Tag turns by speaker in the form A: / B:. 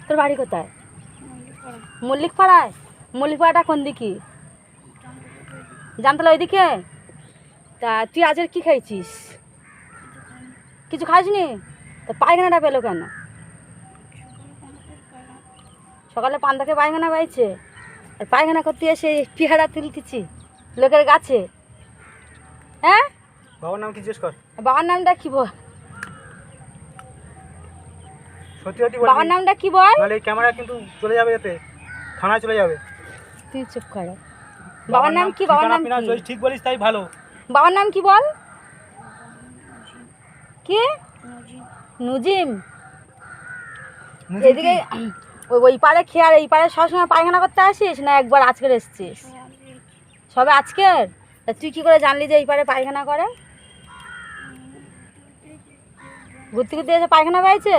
A: তোর বাড়ি কোথায়? মল্লিকপাড়ায়। মল্লিকপাড়াটা কোন দিকে? জামতলা ওইদিকে। তা তুই আজের কি খাইছিস? কিছু খাসনি? তা পায়খানাটা পেলো কেন? সকালে পান্তাকে পায়খানা পাইছে, আর পায়খানা করতে এসে পেয়ারা তুলতেছি লোকের গাছে। হ্যাঁ,
B: বাবার নাম কি জিজ্ঞেস কর।
A: বাবার নামটা কি বল?
B: সত্যি সত্যি বল।
A: বাবার নামটা কি বল?
B: নাহলে এই ক্যামেরা কিন্তু চলে যাবে, এতে থানায় চলে যাবে।
A: তুই চুপ কর। বাবার নাম কি? বাবার নাম কি?
B: যদি ঠিক বলিস তাই ভালো।
A: বাবার নাম কি বল? কি? নুজিম। এদিকে ওই পাড়ে খেয়ে আর এই পাড়ে সবসময় পায়খানা করতে আসিস না একবার আজকের এসছিস? সবে আজকের? তা তুই কি করে জানলি যে এই পাড়ে পায়খানা করে? ঘুরতে ঘুরতে এসে পায়খানা পাইছে?